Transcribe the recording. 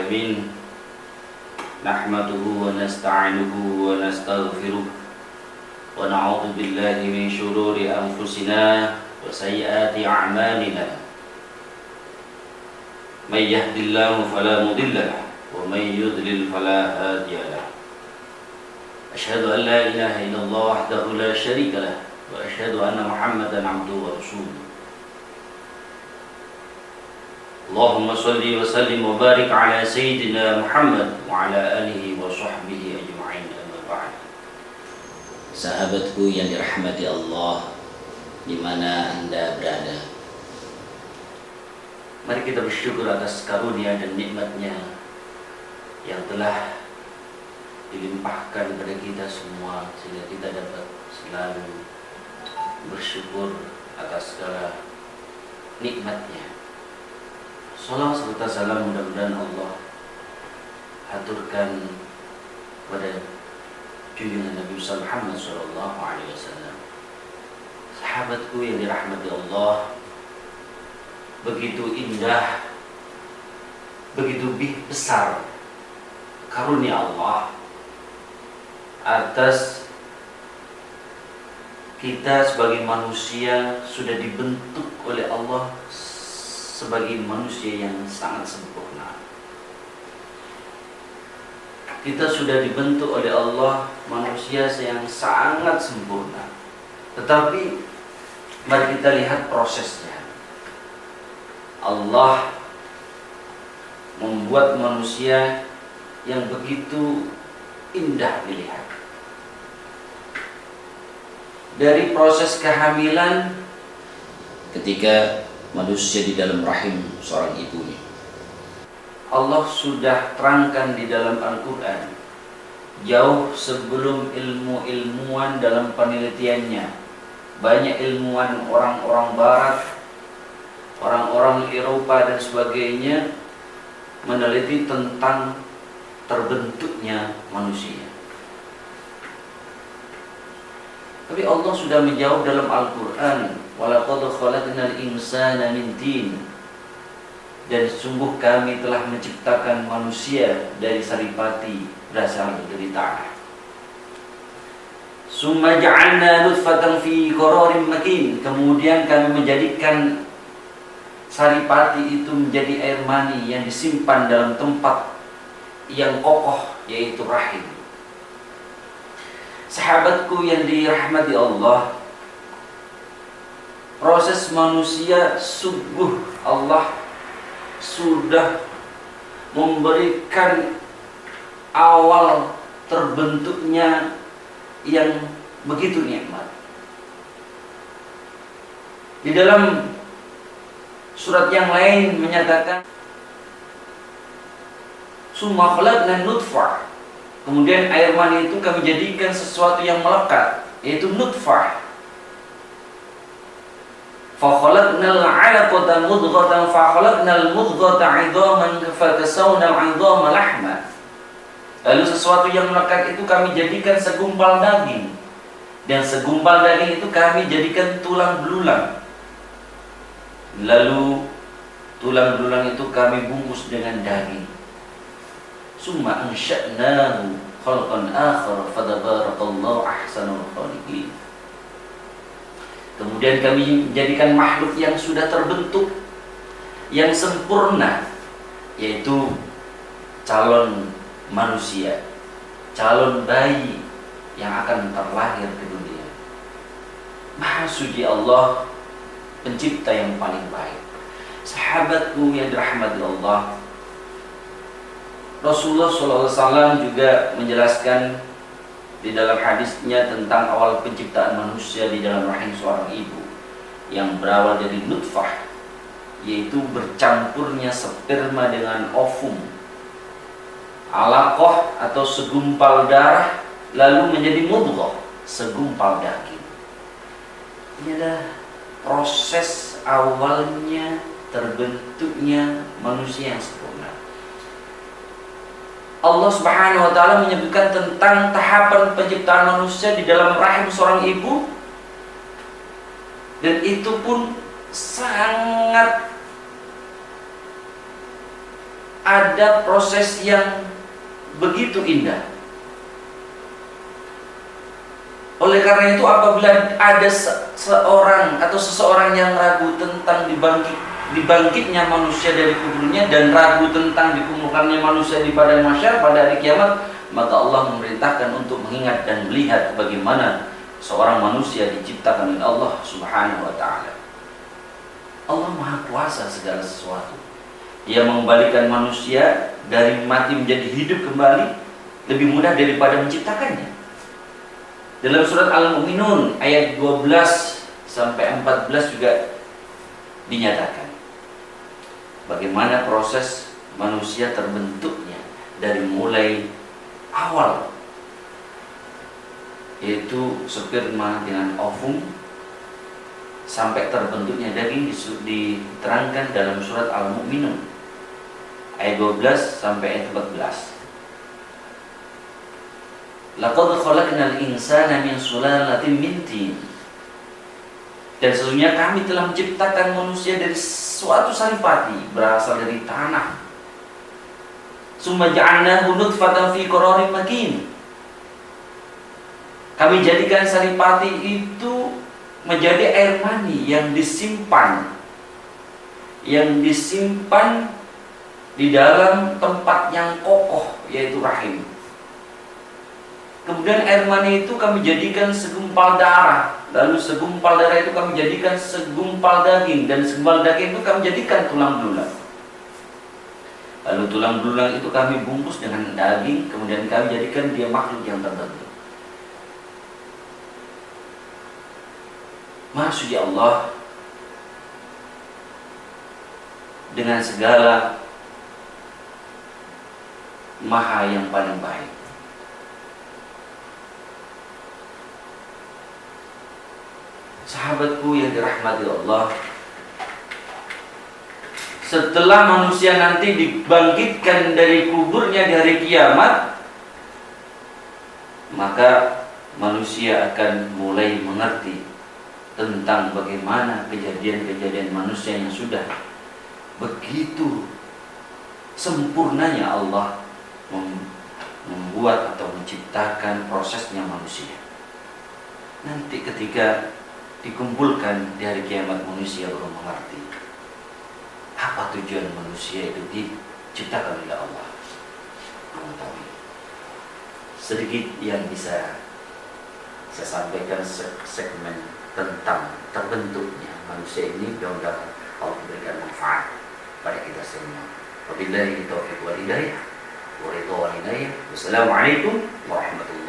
العالمين نحمده ونستعينه ونستغفره ونعوذ بالله من شرور أنفسنا وسيئات أعمالنا من يهد الله فلا مضل له ومن يضلل فلا هادي له أشهد أن لا إله إلا الله وحده لا شريك له وأشهد أن محمدا عبده ورسوله اللهم صل وسلم وبارك على سيدنا محمد وعلى آله وصحبه أجمعين أما بعد. Sahabatku yang dirahmati Allah, di mana Anda berada, mari kita bersyukur atas karunia dan nikmatnya yang telah dilimpahkan kepada kita semua, sehingga kita dapat selalu bersyukur atas segala nikmatnya. Salam serta salam mudah-mudahan Allah haturkan pada junjungan Nabi Muhammad SAW. Sahabatku yang dirahmati Allah, begitu indah, begitu besar karunia Allah atas kita sebagai manusia. Sudah dibentuk oleh Allah sebagai manusia yang sangat sempurna. Kita sudah dibentuk oleh Allah manusia yang sangat sempurna. Tetapi mari kita lihat prosesnya. Allah membuat manusia yang begitu indah dilihat. Dari proses kehamilan, ketika manusia di dalam rahim seorang ibunya, Allah sudah terangkan di dalam Al-Quran jauh sebelum ilmuwan dalam penelitiannya. Banyak ilmuwan orang-orang barat, orang-orang Eropa dan sebagainya meneliti tentang terbentuknya manusia. Tapi Allah sudah menjawab dalam Al-Quran, walaqad khalaqnal insana min tin, dan sungguh kami telah menciptakan manusia dari saripati berasal dari tanah. Summa ja'alna nutfatan fi qararin makin, kemudian kami menjadikan saripati itu menjadi air mani yang disimpan dalam tempat yang kokoh, yaitu rahim. Sahabatku yang dirahmati Allah, proses manusia sungguh Allah sudah memberikan awal terbentuknya yang begitu nikmat. Di dalam surat yang lain menyatakan summa khalaqna nutfah, kemudian air mani itu kami jadikan sesuatu yang melekat, yaitu nutfah. Fakhalaqnal 'alaqata mudghatan fakhalaqnal mudghata 'idhaman fakasawnal 'idhama lahma. Lalu sesuatu yang melekat itu kami jadikan segumpal daging, dan segumpal daging itu kami jadikan tulang belulang. Lalu tulang belulang itu kami bungkus dengan daging. Summa ansha'nahu khalqan akhar fatabarakallahu ahsanul khaliqin. Kemudian kami menjadikan makhluk yang sudah terbentuk, yang sempurna, yaitu calon manusia, calon bayi yang akan terlahir ke dunia. Maha suci Allah, pencipta yang paling baik. Sahabatku yang dirahmati Allah, Rasulullah SAW juga menjelaskan di dalam hadisnya tentang awal penciptaan manusia di dalam rahim seorang ibu, yang berawal dari nutfah, yaitu bercampurnya sperma dengan ovum, alaqah atau segumpal darah, lalu menjadi mudghah, segumpal daging. Ini adalah proses awalnya terbentuknya manusia yang sempurna. Allah Subhanahu wa taala menyebutkan tentang tahapan penciptaan manusia di dalam rahim seorang ibu, dan itu pun sangat ada proses yang begitu indah. Oleh karena itu apabila ada seorang atau seseorang yang ragu tentang dibangkitnya manusia dari kuburnya dan ragu tentang dikumpulkannya manusia di padang mahsyar pada hari kiamat, maka Allah memerintahkan untuk mengingat dan melihat bagaimana seorang manusia diciptakan oleh Allah Subhanahu wa taala. Allah Maha Kuasa segala sesuatu. Dia mengembalikan manusia dari mati menjadi hidup kembali lebih mudah daripada menciptakannya. Dalam surat Al-Mu'minun ayat 12 sampai 14 juga dinyatakan bagaimana proses manusia terbentuknya dari mulai awal, yaitu sperma dengan ovum sampai terbentuknya daging, diterangkan dalam surat Al-Mu'minun ayat 12 sampai ayat 14. Laqad khalaqnal insana min sulalatin min tin. Dan sesungguhnya kami telah menciptakan manusia dari suatu saripati berasal dari tanah. Summa ja'alnahu nutfatan fi qararin makin. Kami jadikan saripati itu menjadi air mani yang disimpan di dalam tempat yang kokoh, yaitu rahim. Kemudian air mani itu kami jadikan segumpal darah. Lalu segumpal darah itu kami jadikan segumpal daging. Dan segumpal daging itu kami jadikan tulang belulang. Lalu tulang belulang itu kami bungkus dengan daging. Kemudian kami jadikan dia makhluk yang tertentu. Maha Suci Allah dengan segala Maha yang paling baik. Sahabatku yang dirahmati Allah, setelah manusia nanti dibangkitkan dari kuburnya di hari kiamat, maka manusia akan mulai mengerti tentang bagaimana kejadian-kejadian manusia yang sudah begitu sempurnanya Allah membuat atau menciptakan prosesnya manusia. Nanti ketika dikumpulkan di hari kiamat, manusia baru mengerti apa tujuan manusia itu diciptakan oleh Allah. Mengetahui sedikit yang bisa saya sampaikan segmen tentang terbentuknya manusia ini. Mudah-mudahan Allah memberikan manfaat pada kita semua. Wabillahi taufiq wal hidayah. Wassalamualaikum warahmatullahi wabarakatuh.